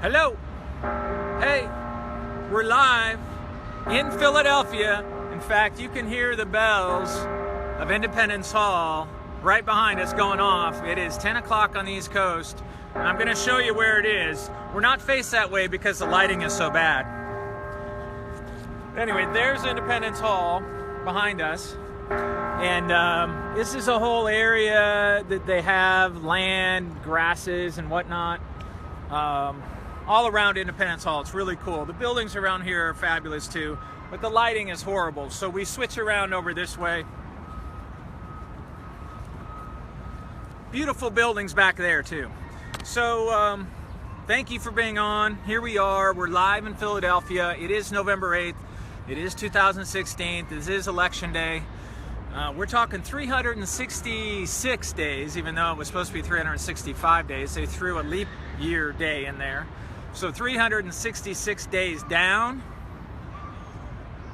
Hello. Hey, we're live in Philadelphia. In fact, you can hear the bells of Independence Hall right behind us going off. It is 10 o'clock on the East Coast. I'm going to show you where it is. We're not faced that way because the lighting is so bad. Anyway, there's Independence Hall behind us. And this is a whole area that they have land, grasses, and whatnot. All around Independence Hall. It's really cool. The buildings around here are fabulous too, but the lighting is horrible. So we switch around over this way. Beautiful buildings back there too. So thank you for being on. Here we are. We're live in Philadelphia. It is November 8th. It is 2016. This is election day. We're talking 366 days, even though it was supposed to be 365 days. They threw a leap year day in there. So 366 days down,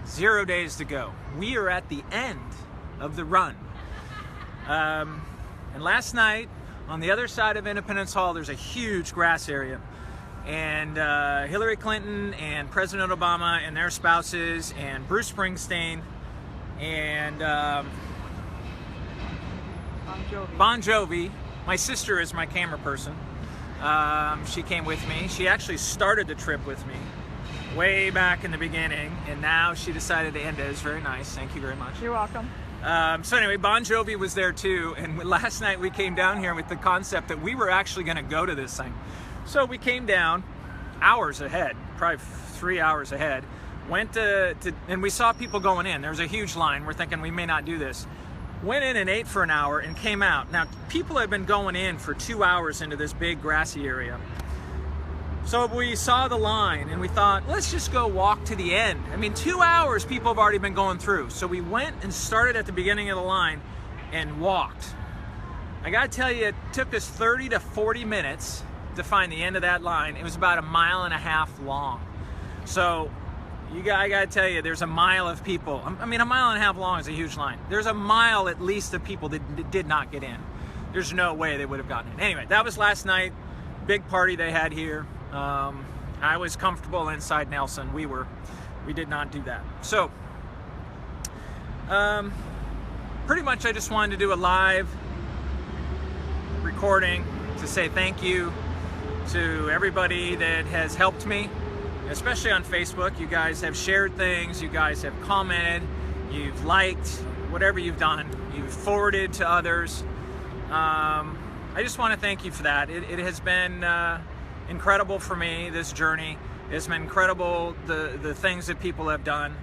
0 days to go. We are at the end of the run. And last night, on the other side of Independence Hall, there's a huge grass area. And Hillary Clinton and President Obama and their spouses and Bruce Springsteen and Bon Jovi. My sister is my camera person. She came with me. She actually started the trip with me way back in the beginning, and now she decided to end it. It's very nice. Thank you very much. You're welcome. So anyway, Bon Jovi was there too, and last night we came down here with the concept that we were actually going to go to this thing. So we came down hours ahead, probably 3 hours ahead, went and we saw people going in. There was a huge line. We're thinking we may not do this. Went in and ate for an hour and came out. Now, people have been going in for 2 hours into this big grassy area. So we saw the line and we thought, let's just go walk to the end. I mean, 2 hours people have already been going through. So we went and started at the beginning of the line and walked. I gotta tell you, it took us 30 to 40 minutes to find the end of that line. It was about 1.5 miles long. So I gotta tell you, there's a mile of people. I mean, 1.5 miles long is a huge line. There's a mile at least of people that did not get in. There's no way they would have gotten in. Anyway, that was last night. Big party they had here. I was comfortable inside Nelson. We did not do that. So, pretty much I just wanted to do a live recording to say thank you to everybody that has helped me, especially on Facebook. You guys have shared things, you guys have commented, you've liked, whatever you've done, you've forwarded to others. I just want to thank you for that. It has been incredible for me, this journey. It's been incredible, the things that people have done.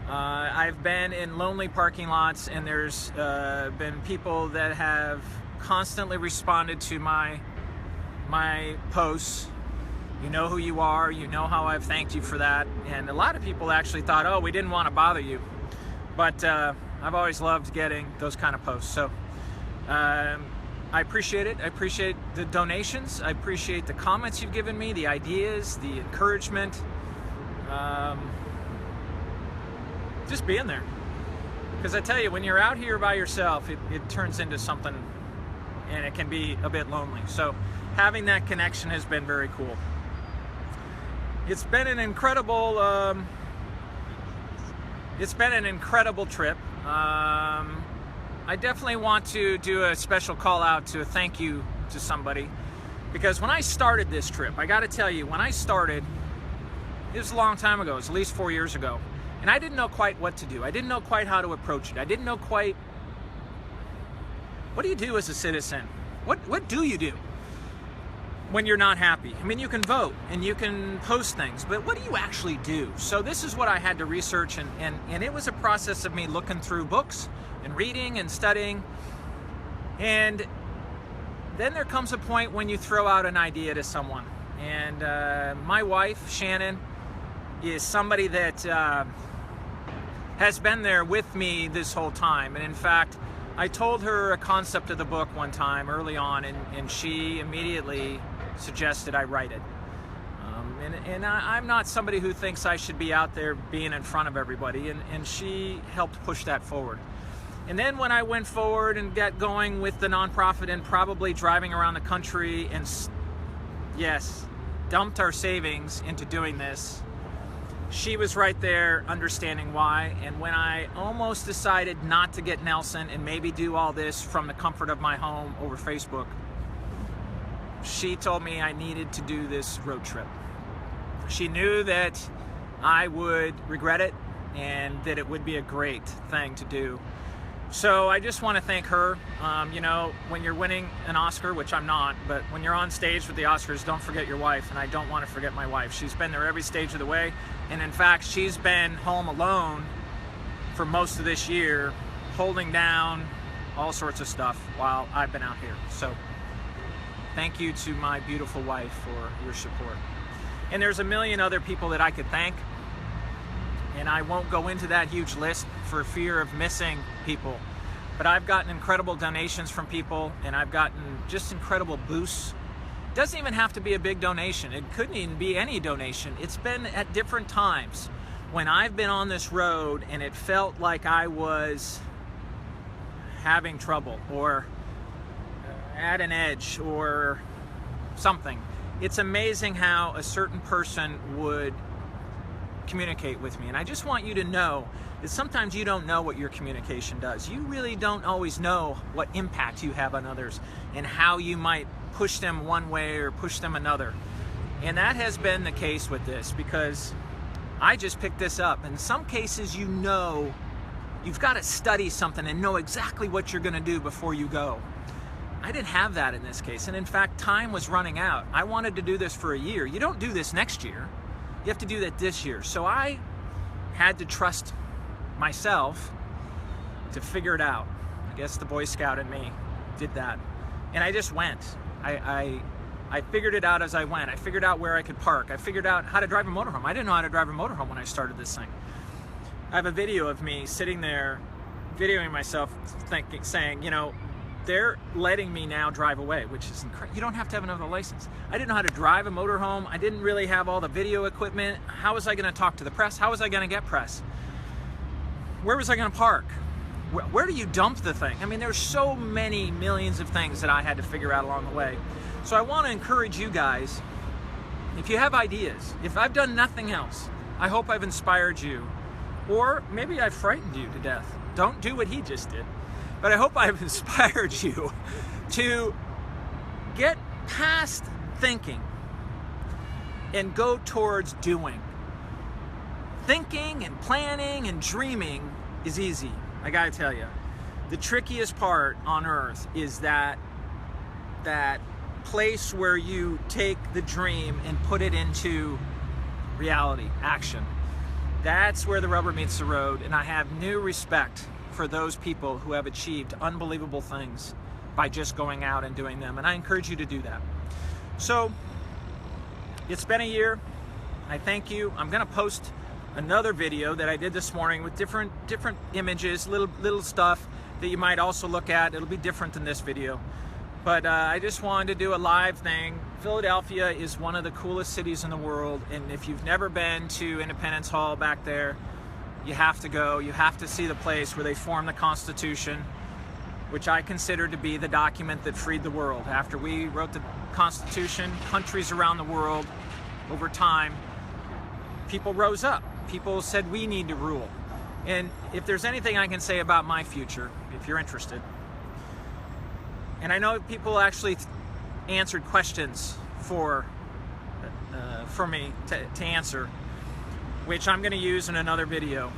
I've been in lonely parking lots, and there's been people that have constantly responded to my posts. You know who you are, you know how I've thanked you for that. And a lot of people actually thought, oh, we didn't want to bother you. But I've always loved getting those kind of posts. So I appreciate it. I appreciate the donations. I appreciate the comments you've given me, the ideas, the encouragement. Just being there. Because I tell you, when you're out here by yourself, it turns into something, and it can be a bit lonely. So having that connection has been very cool. It's been an incredible trip. I definitely want to do a special call out to a thank you to somebody, because when I started this trip, I got to tell you, when I started, it was a long time ago. It was at least 4 years ago, and I didn't know quite what to do. I didn't know quite how to approach it. I didn't know quite, what do you do as a citizen? What do you do when you're not happy? I mean, you can vote and you can post things, but what do you actually do? So this is what I had to research, and it was a process of me looking through books and reading and studying. And then there comes a point when you throw out an idea to someone. And my wife, Shannon, is somebody that has been there with me this whole time. And in fact, I told her a concept of the book one time early on, and she immediately suggested I write it. And I'm not somebody who thinks I should be out there being in front of everybody, and she helped push that forward. And then when I went forward and got going with the nonprofit and probably driving around the country, and yes, dumped our savings into doing this, she was right there understanding why. And when I almost decided not to get Nelson and maybe do all this from the comfort of my home over Facebook, she told me I needed to do this road trip. She knew that I would regret it and that it would be a great thing to do. So I just want to thank her. You know, when you're winning an Oscar, which I'm not, but when you're on stage with the Oscars, don't forget your wife, and I don't want to forget my wife. She's been there every stage of the way, and in fact, she's been home alone for most of this year, holding down all sorts of stuff while I've been out here. So thank you to my beautiful wife for your support. And there's a million other people that I could thank, and I won't go into that huge list for fear of missing people. But I've gotten incredible donations from people, and I've gotten just incredible boosts. It doesn't even have to be a big donation. It couldn't even be any donation. It's been at different times when I've been on this road and it felt like I was having trouble or at an edge or something. It's amazing how a certain person would communicate with me. And I just want you to know that sometimes you don't know what your communication does. You really don't always know what impact you have on others and how you might push them one way or push them another. And that has been the case with this, because I just picked this up. In some cases, you know, you've got to study something and know exactly what you're going to do before you go. I didn't have that in this case. And in fact, time was running out. I wanted to do this for a year. You don't do this next year. You have to do that this year. So I had to trust myself to figure it out. I guess the Boy Scout in me did that. And I just went. I figured it out as I went. I figured out where I could park. I figured out how to drive a motorhome. I didn't know how to drive a motorhome when I started this thing. I have a video of me sitting there videoing myself saying, you know, they're letting me now drive away, which is incredible. You don't have to have another license. I didn't know how to drive a motorhome. I didn't really have all the video equipment. How was I going to talk to the press? How was I going to get press? Where was I going to park? Where do you dump the thing? I mean, there's so many millions of things that I had to figure out along the way. So I want to encourage you guys, if you have ideas, if I've done nothing else, I hope I've inspired you, or maybe I've frightened you to death. Don't do what he just did. But I hope I've inspired you to get past thinking and go towards doing. Thinking and planning and dreaming is easy, I gotta tell you. The trickiest part on earth is that place where you take the dream and put it into reality, action. That's where the rubber meets the road, and I have new respect for those people who have achieved unbelievable things by just going out and doing them, and I encourage you to do that. So it's been a year. I thank you. I'm going to post another video that I did this morning with different images, little stuff that you might also look at. It'll be different than this video, but I just wanted to do a live thing. Philadelphia is one of the coolest cities in the world, and if you've never been to Independence Hall back there, you have to go. You have to see the place where they formed the Constitution, which I consider to be the document that freed the world. After we wrote the Constitution, countries around the world, over time, people rose up. People said, we need to rule. And if there's anything I can say about my future, if you're interested, and I know people actually answered questions for me to answer, which I'm going to use in another video.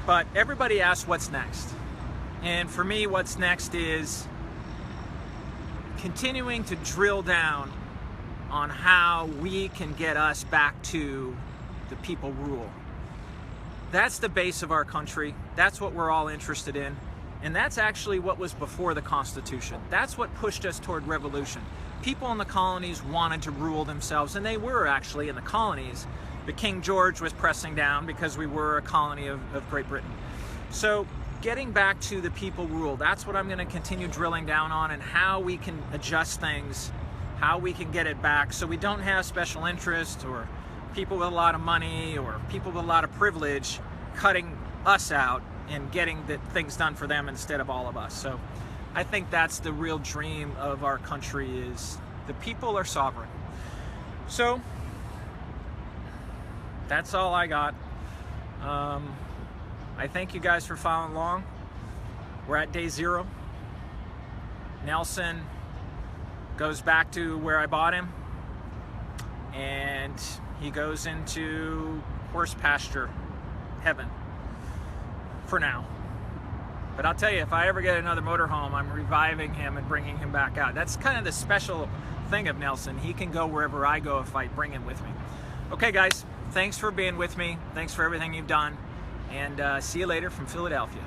But everybody asks what's next. And for me, what's next is continuing to drill down on how we can get us back to the people rule. That's the base of our country. That's what we're all interested in. And that's actually what was before the Constitution. That's what pushed us toward revolution. People in the colonies wanted to rule themselves, and they were actually in the colonies. But King George was pressing down because we were a colony of Great Britain. So getting back to the people rule, that's what I'm going to continue drilling down on, and how we can adjust things, how we can get it back so we don't have special interest or people with a lot of money or people with a lot of privilege cutting us out and getting the things done for them instead of all of us. So I think that's the real dream of our country, is the people are sovereign. So that's all I got. I thank you guys for following along. We're at day 0. Nelson goes back to where I bought him, and he goes into horse pasture heaven for now. But I'll tell you, if I ever get another motorhome, I'm reviving him and bringing him back out. That's kind of the special thing of Nelson. He can go wherever I go if I bring him with me. Okay, guys, thanks for being with me. Thanks for everything you've done. And see you later from Philadelphia.